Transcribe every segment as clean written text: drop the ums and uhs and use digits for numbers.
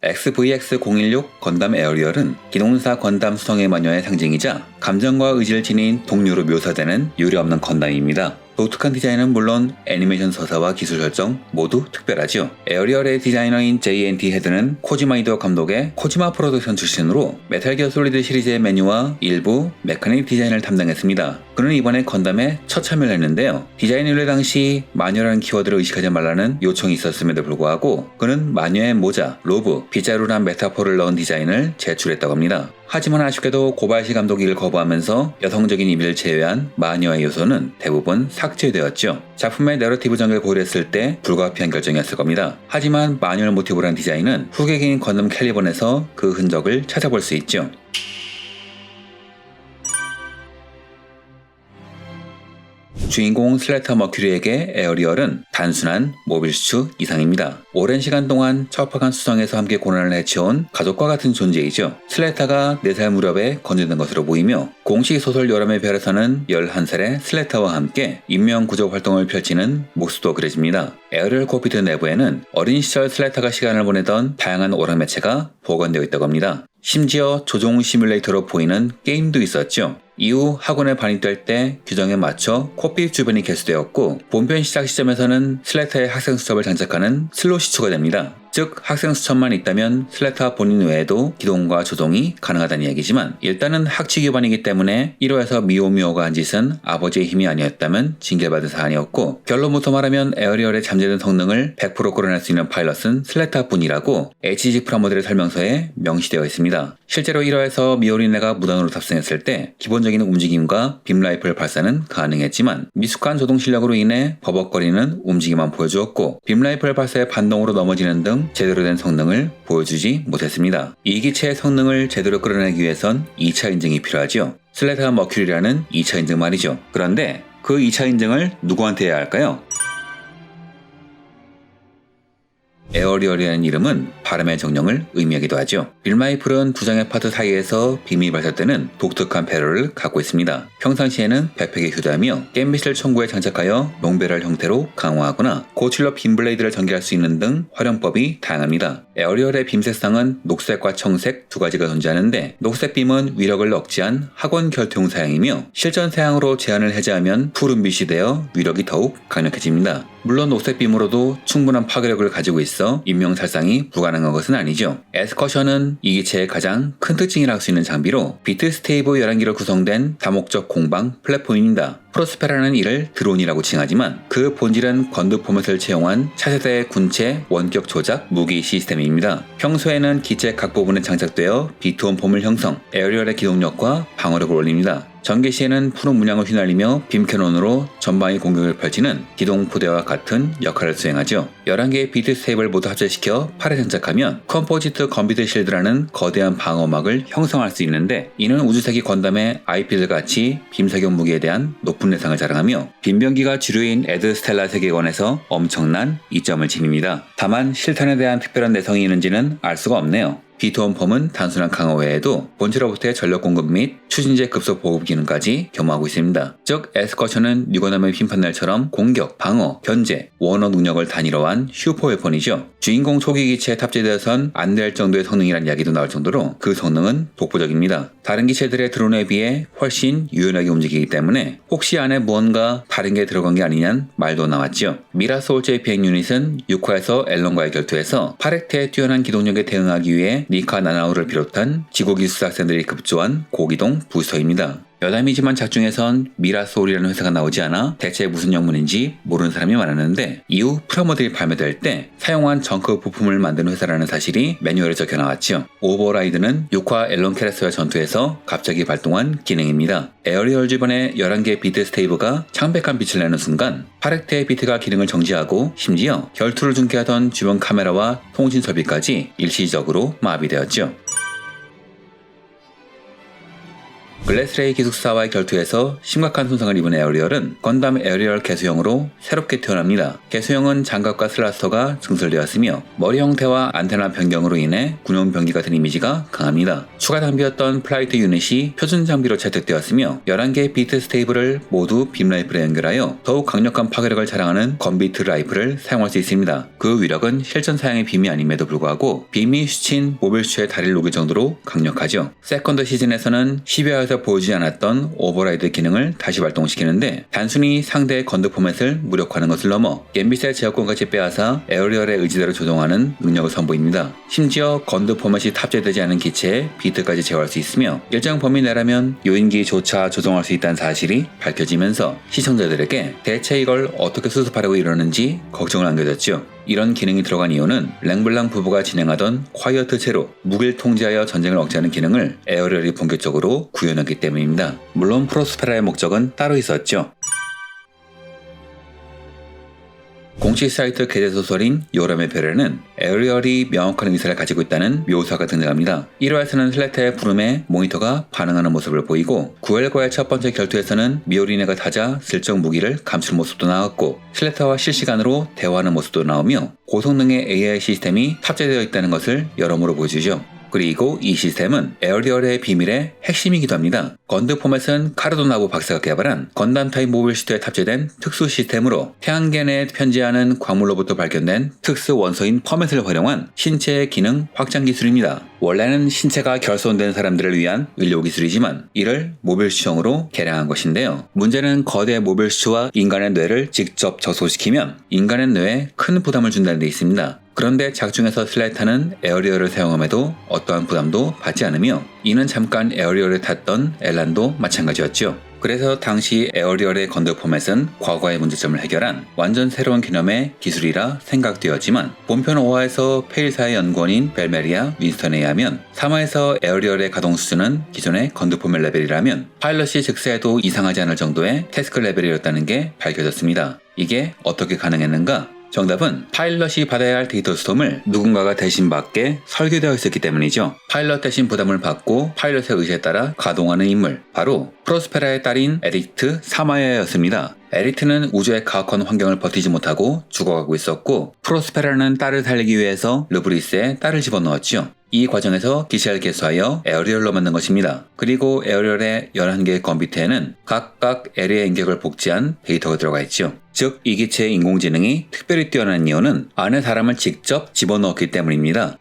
XVX-016 건담 에어리얼은 기동사 건담 수성의 마녀의 상징이자 감정과 의지를 지닌 동료로 묘사되는 유례없는 건담입니다. 독특한 디자인은 물론 애니메이션 서사와 기술 설정 모두 특별하죠. 에어리얼의 디자이너인 JNT 헤드는 코지마 이도 감독의 코지마 프로덕션 출신으로 메탈 기어 솔리드 시리즈의 메뉴와 일부 메카닉 디자인을 담당했습니다. 그는 이번에 건담에 첫 참여를 했는데요. 디자인 의뢰 당시 마녀라는 키워드를 의식하지 말라는 요청이 있었음에도 불구하고 그는 마녀의 모자, 로브, 빗자루란 메타포를 넣은 디자인을 제출했다고 합니다. 하지만 아쉽게도 고바야시 감독이 이를 거부하면서 여성적인 이미지를 제외한 마녀의 요소는 대부분 삭제되었죠. 작품의 내러티브 전개를 고려했을 때 불가피한 결정이었을 겁니다. 하지만 마녀를 모티브로 한 디자인은 후계기인 건담 캘리번에서 그 흔적을 찾아볼 수 있죠. 주인공 슬래터 머큐리에게 에어리얼은 단순한 모빌슈 이상입니다. 오랜 시간 동안 척박한 수성에서 함께 고난을 해치운 가족과 같은 존재이죠. 슬래터가 4살 무렵에 건재된 것으로 보이며 공식 소설 요람의 별에서는 11살의 슬래터와 함께 인명구조 활동을 펼치는 모습도 그려집니다. 에어리얼 콕피트 내부에는 어린 시절 슬래터가 시간을 보내던 다양한 오락 매체가 보관되어 있다고 합니다. 심지어 조종 시뮬레이터로 보이는 게임도 있었죠. 이후 학원에 반입될 때 규정에 맞춰 콕핏 주변이 개수되었고 본편 시작 시점에서는 슬래터의 학생 수첩을 장착하는 슬롯이 추가됩니다. 즉 학생 수첩만 있다면 슬래터 본인 외에도 기동과 조종이 가능하다는 이야기지만 일단은 학칙 위반이기 때문에 1호에서 미오미오가 한 짓은 아버지의 힘이 아니었다면 징계받은 사안이었고 결론부터 말하면 에어리얼의 잠재된 성능을 100% 끌어낼 수 있는 파일럿은 슬래터뿐이라고 HG 프라모델의 설명서에 명시되어 있습니다. 실제로 1호에서 미오리네가 무단으로 탑승했을 때 기본적인 움직임과 빔라이플 발사는 가능했지만 미숙한 조동 실력으로 인해 버벅거리는 움직임만 보여주었고 빔라이플 발사의 반동으로 넘어지는 등 제대로 된 성능을 보여주지 못했습니다. 이 기체의 성능을 제대로 끌어내기 위해선 2차 인증이 필요하죠. 슬래터 머큐리라는 2차 인증 말이죠. 그런데 그 2차 인증을 누구한테 해야 할까요? 에어리얼이라는 이름은 발음의 정령을 의미하기도 하죠. 빔라이플은 두 장의 파트 사이에서 빔이 발사되는 독특한 배럴을 갖고 있습니다. 평상시에는 백팩에 휴대하며 겜빗을 총구에 장착하여 롱배럴 형태로 강화하거나 고출력 빔블레이드를 전개할 수 있는 등 활용법이 다양합니다. 에어리얼의 빔 색상은 녹색과 청색 두 가지가 존재하는데 녹색 빔은 위력을 억제한 학원 결투용 사양이며 실전 사양으로 제한을 해제하면 푸른빛이 되어 위력이 더욱 강력해집니다. 물론 녹색 빔으로도 충분한 파괴력을 가지고 있어 인명살상이 불가능한 것은 아니죠. 에스커션은 이 기체의 가장 큰 특징이라 할 수 있는 장비로 비트 스테이브 11기로 구성된 다목적 공방 플랫폼입니다. 프로스페라는 이를 드론이라고 칭하지만 그 본질은 건드 포맷을 채용한 차세대 군체 원격 조작 무기 시스템입니다. 평소에는 기체 각 부분에 장착되어 비트온 폼을 형성, 에어리얼의 기동력과 방어력을 올립니다. 전개 시에는 푸른 문양을 휘날리며 빔캐논으로 전방위 공격을 펼치는 기동포대와 같은 역할을 수행하죠. 11개의 비트 스테이블을 모두 합체시켜 팔에 장착하면 컴포지트 건비트 실드라는 거대한 방어막을 형성할 수 있는데 이는 우주세기 건담의 아이피들같이 빔사격 무기에 대한 높은 예상을 자랑하며 빔병기가 주류인 에드 스텔라 세계관에서 엄청난 이점을 지닙니다. 다만 실탄에 대한 특별한 내성이 있는지는 알 수가 없네요. 비트온 펌은 단순한 강화 외에도 본체로부터의 전력 공급 및 추진제 급속 보급 기능까지 겸하고 있습니다. 즉 에스커션은 뉴건담의 핀판넬처럼 공격, 방어, 견제, 원어 능력을 단일화한 슈퍼 웨폰이죠. 주인공 초기 기체에 탑재되어선 안 될 정도의 성능이란 이야기도 나올 정도로 그 성능은 독보적입니다. 다른 기체들의 드론에 비해 훨씬 유연하게 움직이기 때문에 혹시 안에 무언가 다른 게 들어간 게 아니냐는 말도 나왔죠. 미라 소울제이 비행 유닛은 6화에서 앨런과의 결투에서 파렉트의 뛰어난 기동력에 대응하기 위해 니카 나나우를 비롯한 지구기술 학생들이 급조한 고기동 부스터입니다. 여담이지만 작중에선 미라소울이라는 회사가 나오지 않아 대체 무슨 영문인지 모르는 사람이 많았는데 이후 프라모델이 발매될 때 사용한 정크 부품을 만드는 회사라는 사실이 매뉴얼에 적혀 나왔죠. 오버라이드는 6화 앨런 캐레스와 전투에서 갑자기 발동한 기능입니다. 에어리얼 주변에 11개의 비트 스테이브가 창백한 빛을 내는 순간 파렉트의 비트가 기능을 정지하고 심지어 결투를 중계하던 주변 카메라와 통신 설비까지 일시적으로 마비되었죠. 글래스레이 기숙사와의 결투에서 심각한 손상을 입은 에어리얼은 건담 에어리얼 개수형으로 새롭게 태어납니다. 개수형은 장갑과 슬라스터가 증설되었으며 머리 형태와 안테나 변경으로 인해 군용병기 같은 이미지가 강합니다. 추가 장비였던 플라이트 유닛이 표준 장비로 채택되었으며 11개의 비트 스테이블을 모두 빔 라이플에 연결하여 더욱 강력한 파괴력을 자랑하는 건비트 라이플을 사용할 수 있습니다. 그 위력은 실전 사양의 빔이 아님에도 불구하고 빔이 슈친 모빌 슈의 다리를 녹일 정도로 강력하죠. 세컨드 시즌에서는 12화에서 보여주지 않았던 오버라이드 기능을 다시 발동시키는데 단순히 상대의 건드 포맷을 무력화하는 것을 넘어 갬빗의 제어권까지 빼앗아 에어리얼의 의지대로 조종하는 능력을 선보입니다. 심지어 건드 포맷이 탑재되지 않은 기체에 비트까지 제어할 수 있으며 일정 범위 내라면 요인기조차 조종할 수 있다는 사실이 밝혀지면서 시청자들에게 대체 이걸 어떻게 수습하려고 이러는지 걱정을 안겨줬죠. 이런 기능이 들어간 이유는 랭블랑 부부가 진행하던 콰이어트 제로, 무기를 통제하여 전쟁을 억제하는 기능을 에어리얼이 본격적으로 구현했기 때문입니다. 물론 프로스페라의 목적은 따로 있었죠. 공식 사이트 게재 소설인 요람의 별에는 에어리얼이 명확한 의사를 가지고 있다는 묘사가 등장합니다. 1화에서는 슬레타의 부름에 모니터가 반응하는 모습을 보이고 9회과의 첫 번째 결투에서는 미오리네가 타자 슬쩍 무기를 감추는 모습도 나왔고 슬레타와 실시간으로 대화하는 모습도 나오며 고성능의 AI 시스템이 탑재되어 있다는 것을 여러모로 보여주죠. 그리고 이 시스템은 에어리얼의 비밀의 핵심이기도 합니다. 건드 포맷은 카르도나부 박사가 개발한 건담 타입 모빌 슈트에 탑재된 특수 시스템으로 태양계내에 편지하는 광물로부터 발견된 특수 원소인 퍼맷을 활용한 신체의 기능 확장 기술입니다. 원래는 신체가 결손된 사람들을 위한 의료 기술이지만 이를 모빌 슈형으로 개량한 것인데요. 문제는 거대 모빌 슈와 인간의 뇌를 직접 접속시키면 인간의 뇌에 큰 부담을 준다는 데 있습니다. 그런데 작중에서 슬레타는 에어리얼을 사용함에도 어떠한 부담도 받지 않으며 이는 잠깐 에어리얼을 탔던 엘란도 마찬가지였죠. 그래서 당시 에어리얼의 건드 포맷은 과거의 문제점을 해결한 완전 새로운 개념의 기술이라 생각되었지만 본편 5화에서 페일사의 연구원인 벨메리아 윈스턴에 의하면 3화에서 에어리얼의 가동 수준은 기존의 건드 포맷 레벨이라면 파일럿이 즉사해도 이상하지 않을 정도의 태스크 레벨이었다는 게 밝혀졌습니다. 이게 어떻게 가능했는가? 정답은 파일럿이 받아야 할 데이터 스톰을 누군가가 대신 받게 설계되어 있었기 때문이죠. 파일럿 대신 부담을 받고 파일럿의 의지에 따라 가동하는 인물, 바로 프로스페라의 딸인 에릭트 사마야였습니다. 에릭트는 우주의 가혹한 환경을 버티지 못하고 죽어가고 있었고 프로스페라는 딸을 살리기 위해서 르브리스에 딸을 집어넣었죠. 이 과정에서 기체를 개수하여 에어리얼로 만든 것입니다. 그리고 에어리얼의 11개의 건비트에는 각각 에리의 인격을 복제한 데이터가 들어가 있죠. 즉, 이 기체의 인공지능이 특별히 뛰어난 이유는 안에 사람을 직접 집어넣었기 때문입니다.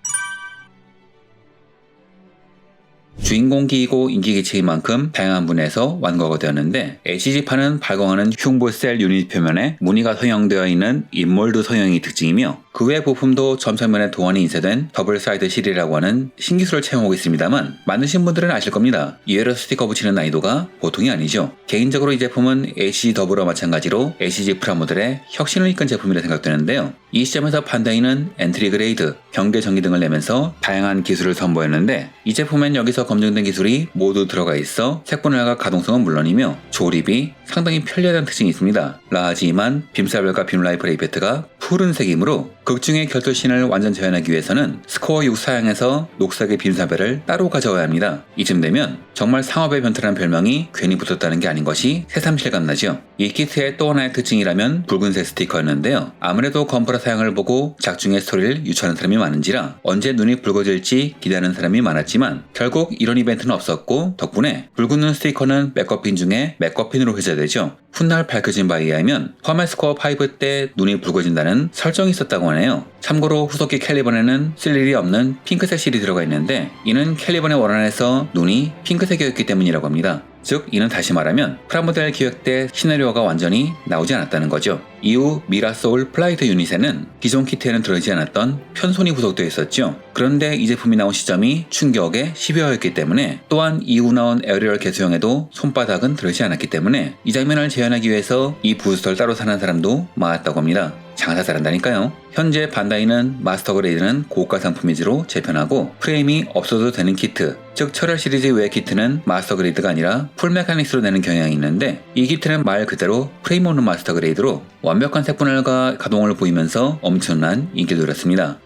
주인공기이고 인기기체인 만큼 다양한 분야에서 완고가 되었는데 HG판은 발광하는 흉부셀 유닛 표면에 무늬가 성형되어 있는 인몰드 성형이 특징이며 그 외 부품도 점선면에 도안이 인쇄된 더블 사이드 실이라고 하는 신기술을 채용하고 있습니다만 만드신 분들은 아실 겁니다. 이외로 스티커 붙이는 난이도가 보통이 아니죠. 개인적으로 이 제품은 HG 더블과 마찬가지로 HG 프라모델의 혁신을 이끈 제품이라 생각되는데요. 이 시점에서 반다이는 엔트리 그레이드, 경계 전기 등을 내면서 다양한 기술을 선보였는데 이 제품엔 여기서 검증된 기술이 모두 들어가 있어 색분할과 가동성은 물론이며 조립이 상당히 편리하다는 특징이 있습니다. 라지만 빔사별과 빔라이플의 이펙트가 푸른색이므로 극중의 결투신을 완전 재현하기 위해서는 스코어 6 사양에서 녹색의 빔사별을 따로 가져와야 합니다. 이쯤 되면 정말 상업의 변태라는 별명이 괜히 붙었다는 게 아닌 것이 새삼실감 나죠. 이 키트의 또 하나의 특징이라면 붉은색 스티커였는데요. 아무래도 건프라 사양을 보고 작중의 스토리를 유추하는 사람이 많은지라 언제 눈이 붉어질지 기대하는 사람이 많았지만 결국 이런 이벤트는 없었고 덕분에 붉은 눈 스티커는 맥거핀 중에 맥거핀으로 회자되죠. 훗날 밝혀진 바에 의하면 화멜 스코어 5 때 눈이 붉어진다는 설정이 있었다고 하네요. 참고로 후속기 캘리번에는 쓸 일이 없는 핑크색 실이 들어가 있는데 이는 캘리번의 원안에서 눈이 핑크색이었기 때문이라고 합니다. 즉 이는 다시 말하면 프라모델 기획 때 시나리오가 완전히 나오지 않았다는 거죠. 이후 미라소울 플라이트 유닛에는 기존 키트에는 들어있지 않았던 편손이 구성되어 있었죠. 그런데 이 제품이 나온 시점이 충격의 12화였기 때문에 또한 이후 나온 에어리얼 개수형에도 손바닥은 들어있지 않았기 때문에 이 장면을 재현하기 위해서 이 부스터를 따로 사는 사람도 많았다고 합니다. 장사 잘한다니까요. 현재 반다이는 마스터 그레이드는 고가 상품 위주로 재편하고 프레임이 없어도 되는 키트, 즉 철혈 시리즈 외의 키트는 마스터 그레이드가 아니라 풀 메카닉스로 내는 경향이 있는데 이 키트는 말 그대로 프레임 없는 마스터 그레이드로 완벽한 색분할과 가동을 보이면서 엄청난 인기를 누렸습니다.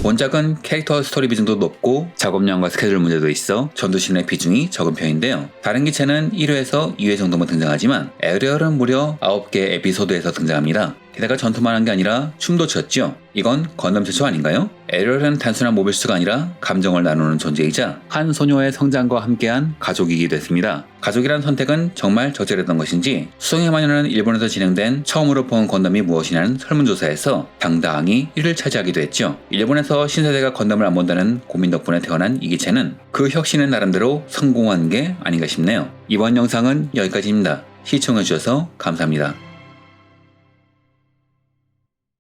원작은 캐릭터 스토리 비중도 높고 작업량과 스케줄 문제도 있어 전투씬의 비중이 적은 편인데요. 다른 기체는 1회에서 2회 정도만 등장하지만 에어리얼은 무려 9개 에피소드에서 등장합니다. 게다가 전투만 한 게 아니라 춤도 췄죠. 이건 건담 최초 아닌가요? 에리얼은 단순한 모빌수가 아니라 감정을 나누는 존재이자 한 소녀의 성장과 함께한 가족이기도 했습니다. 가족이란 선택은 정말 적절했던 것인지 수송의 마녀는 일본에서 진행된 처음으로 본 건담이 무엇이냐는 설문조사에서 당당히 1위를 차지하기도 했죠. 일본에서 신세대가 건담을 안 본다는 고민 덕분에 태어난 이 기체는 그 혁신은 나름대로 성공한 게 아닌가 싶네요. 이번 영상은 여기까지입니다. 시청해주셔서 감사합니다.